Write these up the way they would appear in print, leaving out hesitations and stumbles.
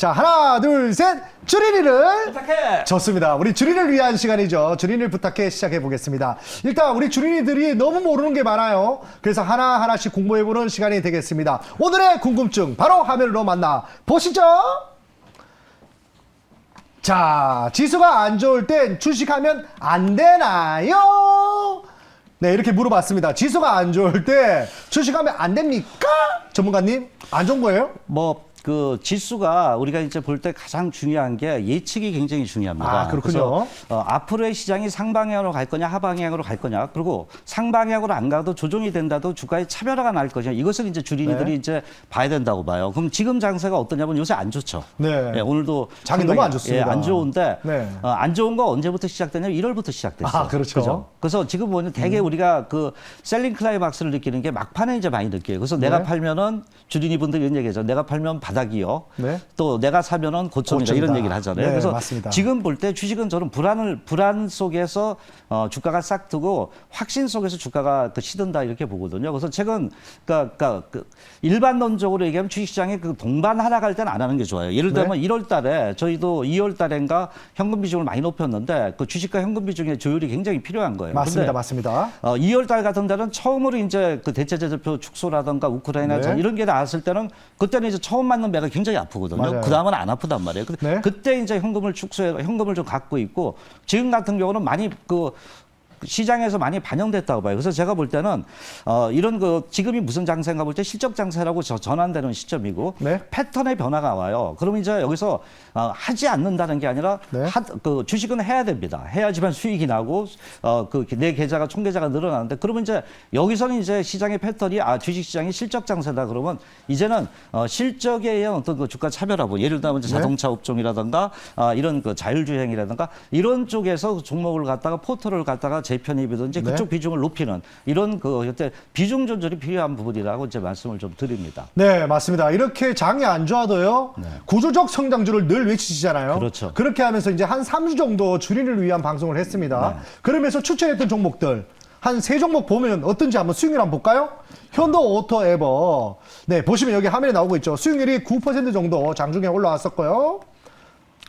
자, 하나, 둘, 셋. 주린이를 부탁해. 좋습니다. 우리 주린이를 위한 시간이죠. 주린이를 부탁해 시작해 보겠습니다. 일단 우리 주린이들이 너무 모르는 게 많아요. 그래서 하나하나씩 공부해 보는 시간이 되겠습니다. 오늘의 궁금증 바로 화면으로 만나 보시죠. 자, 지수가 안 좋을 땐 주식하면 안 되나요? 네, 이렇게 물어봤습니다. 지수가 안 좋을 때 주식하면 안 됩니까? 전문가님, 안 좋은 거예요? 그 지수가 우리가 이제 볼 때 가장 중요한 게 예측이 굉장히 중요합니다. 아, 그렇군요. 그래서 앞으로의 시장이 상방향으로 갈 거냐, 하방향으로 갈 거냐, 그리고 상방향으로 안 가도 조정이 된다도 주가의 차별화가 날 거냐, 이것을 이제 주린이들이 네. 이제 봐야 된다고 봐요. 그럼 지금 장세가 어떠냐면 요새 안 좋죠. 네. 오늘도 장이 너무 안 좋습니다. 안 좋은데 네. 안 좋은 거 언제부터 시작됐냐면 1월부터 시작됐어요. 아, 그렇죠. 그래서 지금 보면 되게 우리가 그 셀링 클라이막스를 느끼는 게 막판에 이제 많이 느껴요. 그래서 네. 내가 팔면은 주린이 분들이 이런 얘기하죠. 내가 팔면 바닥이요. 네. 또 내가 사면은 고점이다. 고점이다. 이런 얘기를 하잖아요. 네, 그래서 맞습니다. 지금 볼 때 주식은 저는 불안 속에서 주가가 싹 트고 확신 속에서 주가가 시든다 이렇게 보거든요. 그래서 최근 그 일반론적으로 얘기하면 주식시장에 그 동반 하락할 때는 안 하는 게 좋아요. 예를 들면 1월 달에 저희도 2월 달인가 현금 비중을 많이 높였는데 그 주식과 현금 비중의 조율이 굉장히 필요한 거예요. 맞습니다. 근데 맞습니다. 2월 달 같은 데는 처음으로 이제 그 대체제재표 축소라든가 우크라이나 네. 전 이런 게 나왔을 때는 그때는 이제 처음 맞는 매가 굉장히 아프거든요. 맞아요. 그 다음은 안 아프단 말이에요. 네. 그때 이제 현금을 축소해 현금을 좀 갖고 있고 지금 같은 경우는 많이 시장에서 많이 반영됐다고 봐요. 그래서 제가 볼 때는 이런 지금이 무슨 장세인가 볼 때 실적 장세라고 전환되는 시점이고 네. 패턴의 변화가 와요. 그럼 이제 여기서 하지 않는다는 게 아니라 네. 주식은 해야 됩니다. 해야지만 수익이 나고 내 계좌가 총 계좌가 늘어나는데 그러면 이제 여기서는 이제 시장의 패턴이 주식 시장이 실적 장세다 그러면 이제는 실적에 의한 어떤 그 주가 차별화고 예를 들면 이제 네. 자동차 업종이라든가 이런 그 자율주행이라든가 이런 쪽에서 종목을 갖다가 포털을 갖다가 재편입이든지 네. 그쪽 비중을 높이는 이런 그때 비중 조절이 필요한 부분이라고 이제 말씀을 좀 드립니다. 네, 맞습니다. 이렇게 장이 안 좋아도요. 구조적 성장주를 늘 외치시잖아요. 그렇죠. 그렇게 하면서 이제 한 3주 정도 주린이를 위한 방송을 했습니다. 그러면서 추천했던 종목들 한 3종목 보면 어떤지 한번 수익률 한번 볼까요? 현도 오토 에버. 네, 보시면 여기 화면에 나오고 있죠. 수익률이 9% 정도 장중에 올라왔었고요.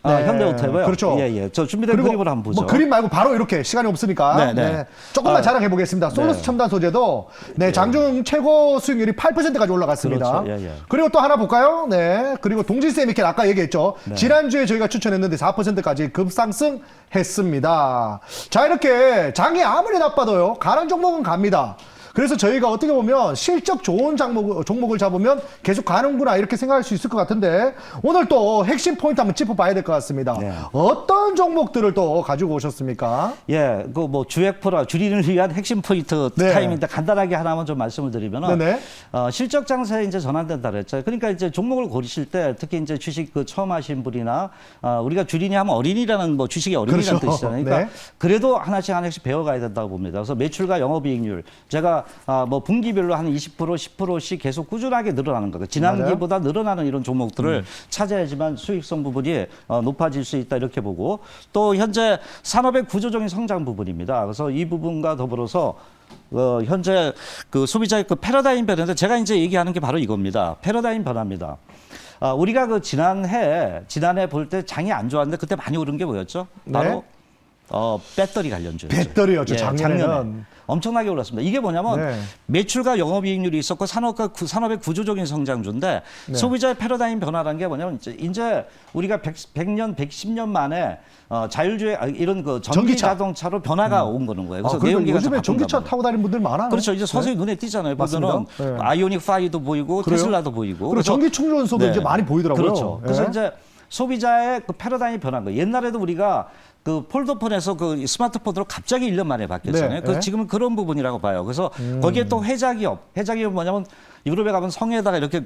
네. 현대오토에버요? 그렇죠. 예. 저 준비된 그리고 그림을 한번 보죠. 뭐 그림 말고 바로 이렇게 시간이 없으니까 네. 조금만 자랑해 보겠습니다. 솔루스 네. 첨단 소재도 장중 최고 수익률이 8%까지 올라갔습니다. 그렇죠. 예. 그리고 또 하나 볼까요? 네. 그리고 동질세미켈 아까 얘기했죠. 지난주에 저희가 추천했는데 4%까지 급상승했습니다. 자, 이렇게 장이 아무리 나빠도요. 가는 종목은 갑니다. 그래서 저희가 어떻게 보면 실적 좋은 종목을 잡으면 계속 가는구나 이렇게 생각할 수 있을 것 같은데 오늘 또 핵심 포인트 한번 짚어봐야 될 것 같습니다. 네. 어떤 종목들을 또 가지고 오셨습니까? 예, 주액포라 주린을 위한 핵심 포인트 네. 타임인데 간단하게 하나만 좀 말씀을 드리면은 네네. 실적 장세에 이제 전환된다 그랬죠. 그러니까 이제 종목을 고르실 때 특히 이제 주식 처음 하신 분이나 우리가 주린이 하면 어린이라는 주식의 어린이라는 그렇죠. 뜻이잖아요. 그러니까 네. 그래도 하나씩 배워가야 된다고 봅니다. 그래서 매출과 영업이익률 제가 분기별로 한 20%, 10%씩 계속 꾸준하게 늘어나는 거예요. 지난기보다 늘어나는 이런 종목들을 찾아야지만 수익성 부분이 높아질 수 있다 이렇게 보고 또 현재 산업의 구조적인 성장 부분입니다. 그래서 이 부분과 더불어서 현재 그 소비자의 그 패러다임 변화인데 제가 이제 얘기하는 게 바로 이겁니다. 패러다임 변화입니다. 우리가 지난해 볼 때 장이 안 좋았는데 그때 많이 오른 게 뭐였죠? 바로 네. 배터리 관련주였죠. 배터리였죠. 예, 작년에는. 엄청나게 올랐습니다. 이게 뭐냐면 네. 매출과 매출과 영업이익률이 있었고 산업의 구조적인 성장주인데 네. 소비자의 패러다임 변화라는 게 뭐냐면 이제 우리가 100년, 110년 만에 자율주행 이런 전기 전기차. 자동차로 변화가 온 거는 거예요. 그래서 그러니까 내연기관차 요즘에 바꾼단 전기차 말이에요. 타고 다니는 분들 많아요. 그렇죠. 이제 서서히 눈에 띄잖아요. 보면은 맞습니다. 네. 아이오닉 5도 보이고 그래요? 테슬라도 보이고. 그리고 전기 충전소도 이제 많이 보이더라고요. 그렇죠. 그래서 예. 이제 소비자의 그 패러다임이 변한 거예요. 옛날에도 우리가 그 폴더폰에서 그 스마트폰으로 갑자기 1년 만에 바뀌었잖아요. 네. 그래서 네. 지금은 그런 부분이라고 봐요. 그래서 거기에 또 회자기업 뭐냐면 유럽에 가면 성에다가 이렇게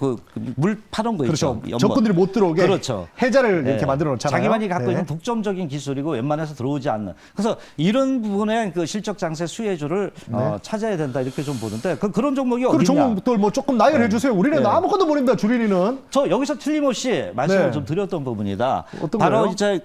물 파는 거 그렇죠. 있죠. 적군들이 못 들어오게 그렇죠. 해자를 네. 이렇게 만들어 놓잖아요. 자기만이 갖고 네. 있는 독점적인 기술이고 웬만해서 들어오지 않는. 그래서 이런 부분의 그 실적 장세 수혜주를 찾아야 된다 이렇게 좀 보는데 그런 종목이 그리고 어디냐? 종목들 조금 나열해 주세요. 우리는 네. 아무것도 모릅니다. 주린이는. 저 여기서 틀림없이 말씀을 네. 좀 드렸던 부분이다. 어떤 바로 거예요? 이제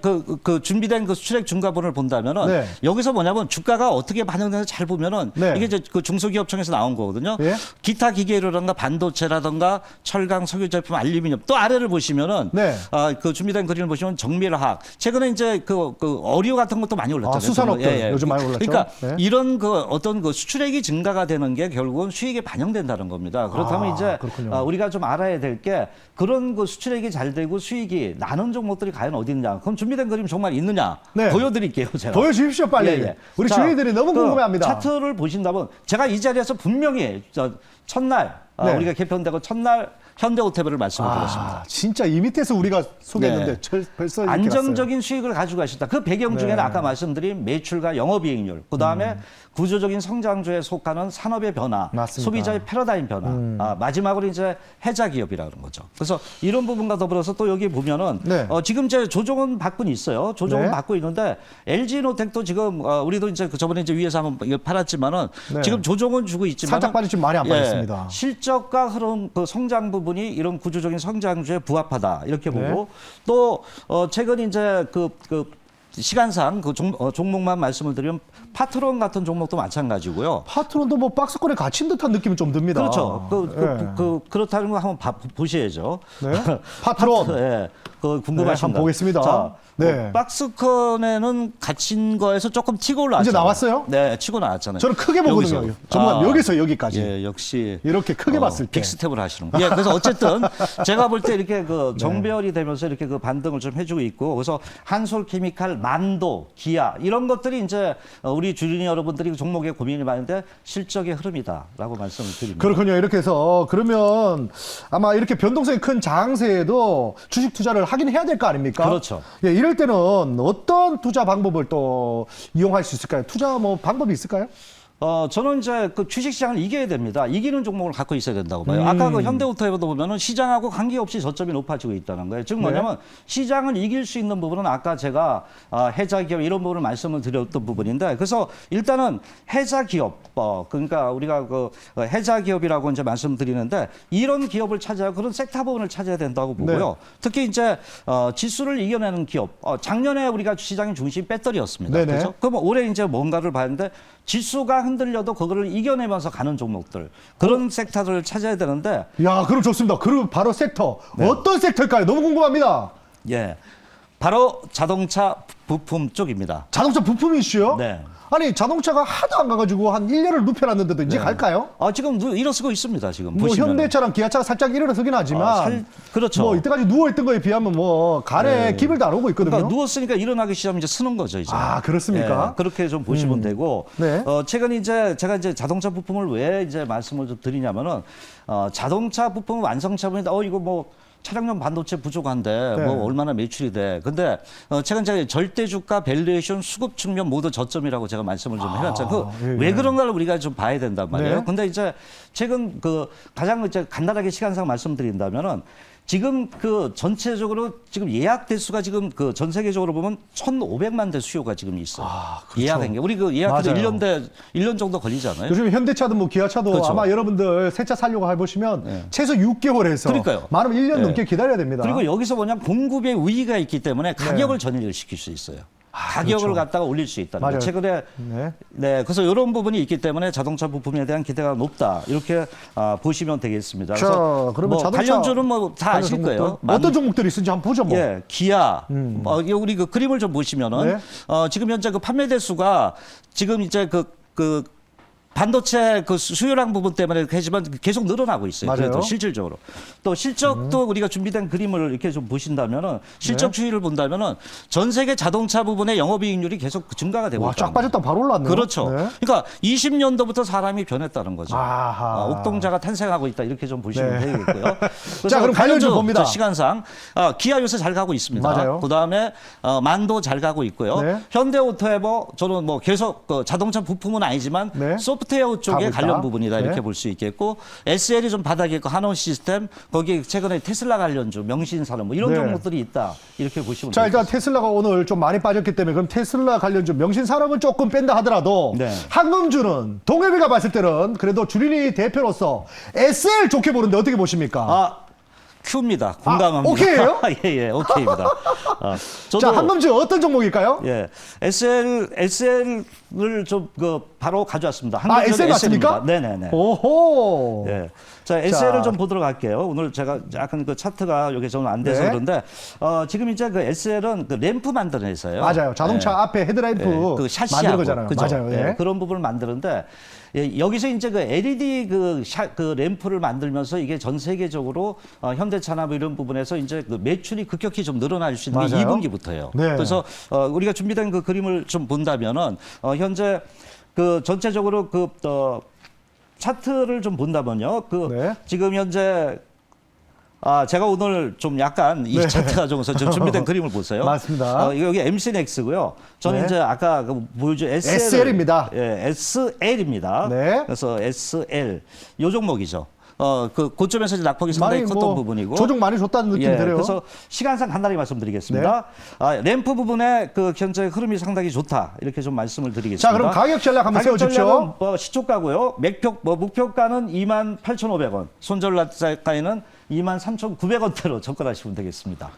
준비된 그 수출액 중과분을 본다면은 네. 여기서 뭐냐면 주가가 어떻게 반영되는지 잘 보면은 네. 이게 이제 그 중소기업청에서 나온 거거든요. 예. 기타 기계료라든가 반도체라든가 철강, 석유 제품, 알루미늄 또 아래를 보시면은 네. 그 준비된 그림을 보시면 정밀화학 최근에 이제 그 어류 같은 것도 많이 올랐잖아요. 수산업들 요즘 많이 올랐죠. 그러니까 네. 이런 그 어떤 그 수출액이 증가가 되는 게 결국은 수익에 반영된다는 겁니다. 그렇다면 이제 그렇군요. 우리가 좀 알아야 될 게 그런 그 수출액이 잘 되고 수익이 나는 종목들이 과연 어디 있느냐. 그럼 준비된 그림 정말 있느냐? 네. 보여드릴게요, 제가. 보여주십시오 빨리. 예, 예. 우리 자, 주인들이 너무 그 궁금해합니다. 차트를 보신다면 제가 이 자리에서 분명히 첫날 네. 우리가 개편되고 첫날 현대오토모빌을 말씀을 드렸습니다. 진짜 이 밑에서 우리가 소개했는데 벌써 이렇게 안정적인 수익을 가지고 가셨다. 그 배경 중에는 네. 아까 말씀드린 매출과 영업이익률, 그다음에 구조적인 성장주에 속하는 산업의 변화, 맞습니다. 소비자의 패러다임 변화, 마지막으로 이제 해자 기업이라는 거죠. 그래서 이런 부분과 더불어서 또 여기 보면은 네. 지금 이제 조정은 받고 있어요. 조정은 네. 받고 있는데 LG노텍도 지금 우리도 이제 저번에 이제 위에서 한번 이거 팔았지만은 네. 지금 조정은 주고 있지만 살짝 빠졌지 많이 안 빠졌습니다. 실적과 흐름 그 성장 부분이 이런 구조적인 성장주에 부합하다 이렇게 네. 보고 또 최근 이제 그 시간상 그 종목만 말씀을 드리면 파트론 같은 종목도 마찬가지고요. 파트론도 뭐 박스권에 갇힌 듯한 느낌이 좀 듭니다. 그렇죠. 그렇다는 거 한번 보셔야죠. 네. 파트론. 예. 그 궁금하신가요? 네, 한번 보겠습니다. 자, 네. 박스권에는 갇힌 거에서 조금 튀고 올라왔잖아요. 이제 나왔어요? 네, 치고 나왔잖아요. 저는 크게 보거든요. 전부 여기서 여기까지. 예, 역시 이렇게 크게 봤을 때. 빅스텝을 하시는 거예요. 예, 그래서 어쨌든 제가 볼 때 이렇게 그 정배열이 되면서 이렇게 그 반등을 좀 해주고 있고, 그래서 한솔케미칼, 만도, 기아 이런 것들이 이제 우리 주린이 여러분들이 종목에 고민이 많은데 실적의 흐름이다라고 말씀을 드립니다. 그렇군요. 이렇게 해서 그러면 아마 이렇게 변동성이 큰 장세에도 주식 투자를 하긴 해야 될 거 아닙니까? 그렇죠. 예, 이럴 때는 어떤 투자 방법을 또 이용할 수 있을까요? 투자 뭐 방법이 있을까요? 저는 이제 그 주식시장을 이겨야 됩니다. 이기는 종목을 갖고 있어야 된다고 봐요. 아까 그 현대오토에도 보면은 시장하고 관계없이 저점이 높아지고 있다는 거예요. 즉 뭐냐면 시장을 이길 수 있는 부분은 아까 제가 해자 기업 이런 부분을 말씀을 드렸던 부분인데, 그래서 일단은 해자 기업, 그러니까 우리가 그 해자 기업이라고 이제 말씀드리는데 이런 기업을 찾아야 그런 섹터 부분을 찾아야 된다고 보고요. 네. 특히 이제 지수를 이겨내는 기업. 작년에 우리가 시장의 중심 배터리였습니다. 네네. 그렇죠? 그럼 올해 이제 뭔가를 봤는데 지수가 흔들려도 그거를 이겨내면서 가는 종목들 그런 섹터를 찾아야 되는데 야, 그럼 좋습니다. 그리고 바로 섹터. 어떤 섹터일까요? 너무 궁금합니다. 예 바로 자동차 부품 쪽입니다. 자동차 부품 이슈요? 네. 아니, 자동차가 하도 안 가가지고 한 1년을 눕혀놨는데도 이제 갈까요? 지금 일어서고 있습니다. 지금 뭐 보시면은. 현대차랑 기아차가 살짝 일어서긴 하지만 그렇죠. 뭐 이때까지 누워있던 거에 비하면 뭐 간에 기별도 안 오고 있거든요. 그러니까 누웠으니까 일어나기 시작하면 이제 쓰는 거죠, 이제. 그렇습니까? 예, 그렇게 좀 보시면 되고. 네. 최근 이제 제가 이제 자동차 부품을 왜 이제 말씀을 좀 드리냐면은 자동차 부품 완성차분인데 이거 뭐 차량용 반도체 부족한데 네. 뭐 얼마나 매출이 돼. 근데 최근 제가 절대 주가 밸류에이션 수급 측면 모두 저점이라고 제가 말씀을 좀 해놨잖아요. 왜 그런가를 우리가 좀 봐야 된단 말이에요. 네. 근데 이제 최근 가장 이제 간단하게 시간상 말씀드린다면은 지금 전체적으로 지금 예약 대수가 지금 전 세계적으로 보면 1,500만 대 수요가 지금 있어요. 그렇죠. 예약한 게. 우리 예약해도 맞아요. 1년 정도 걸리잖아요. 요즘 현대차든 뭐 기아차도 그렇죠. 아마 여러분들 새 차 살려고 해보시면 최소 6개월에서 그러니까요. 많으면 1년 네. 넘게 기다려야 됩니다. 그리고 여기서 뭐냐면 공급에 우위가 있기 때문에 가격을 전이를 시킬 수 있어요. 가격을 그렇죠. 갖다가 올릴 수 있다는 맞아요. 거. 최근에 그래서 이런 부분이 있기 때문에 자동차 부품에 대한 기대가 높다. 이렇게 보시면 되겠습니다. 자, 그래서 그러면 자동차 관련주는 뭐 다 아실 종목들, 거예요. 어떤 종목들이 있는지 한번 보죠. 뭐. 예, 기아. 우리 그 그림을 좀 보시면은 지금 현재 그 판매 대수가 지금 이제 반도체 수요량 부분 때문에 이렇게 하지만 계속 늘어나고 있어요. 맞아요. 그래도 실질적으로. 또 실적도 우리가 준비된 그림을 이렇게 좀 보신다면은 실적 추이를 본다면은 전 세계 자동차 부분의 영업이익률이 계속 증가가 되고 와, 있다. 쫙 빠졌다 바로 올랐네요. 그렇죠. 네. 그러니까 20년도부터 사람이 변했다는 거죠. 아하. 옥동자가 탄생하고 있다 이렇게 좀 보시면 되겠고요. 자, 그럼 관련주 봅니다. 시간상 기아 요새 잘 가고 있습니다. 맞아요. 그다음에 만도 잘 가고 있고요. 네. 현대오토에버 저는 뭐 계속 자동차 부품은 아니지만 소프트웨어 쪽에 가고 관련 있다. 부분이다 이렇게 볼 수 있겠고, SL이 좀 바닥에 있고 한원 시스템 거기 최근에 테슬라 관련주 명신산업 뭐 이런 종목들이 있다 이렇게 보시면 자, 되겠습니다. 일단 테슬라가 오늘 좀 많이 빠졌기 때문에 그럼 테슬라 관련주 명신산업은 조금 뺀다 하더라도 한금주는 동해비가 봤을 때는 그래도 주린이 대표로서 SL 좋게 보는데 어떻게 보십니까? Q입니다. 공감합니다. 오케이예요? 예, 오케이입니다. 저도 자, 한범주 어떤 종목일까요? 예, SL을 좀 바로 가져왔습니다. SL 맞습니까? 네네네. 오호. 예. 자, SL을 좀 보도록 할게요. 오늘 제가 약간 그 차트가 여기 좀 안 돼서 네. 그런데 지금 이제 그 SL은 그 램프 만드는 회사예요. 맞아요. 자동차 앞에 헤드라이트 그 샤시하고 만드는 거잖아요. 그죠? 맞아요. 예. 그런 부분을 만드는데 여기서 이제 그 LED 그 램프를 만들면서 이게 전 세계적으로 현대차나 뭐 이런 부분에서 이제 그 매출이 급격히 좀 늘어날 수 있는 게 맞아요. 2분기부터예요. 네. 그래서 우리가 준비된 그 그림을 좀 본다면은 현재 그 전체적으로 차트를 좀 본다면요. 네. 지금 현재 제가 오늘 좀 약간 이 네. 차트가 좀서 준비된 그림을 보세요. 맞습니다. 여기 MC넥스고요. 저는 네. 이제 아까 보여준 SL입니다. 예, SL입니다. 네. 그래서 SL 요 종목이죠. 그 고점에서 이제 낙폭이 상당히 많이 컸던 부분이고. 조정 많이 줬다는 느낌이 예, 들어요. 그래서 시간상 간단히 말씀드리겠습니다. 램프 부분에 그 현재 흐름이 상당히 좋다 이렇게 좀 말씀을 드리겠습니다. 자, 그럼 가격 전략 한번 가격 세워주십시오. 전략은 시초가고요. 목표가는 28,500원, 손절가에는 23,900원대로 접근하시면 되겠습니다.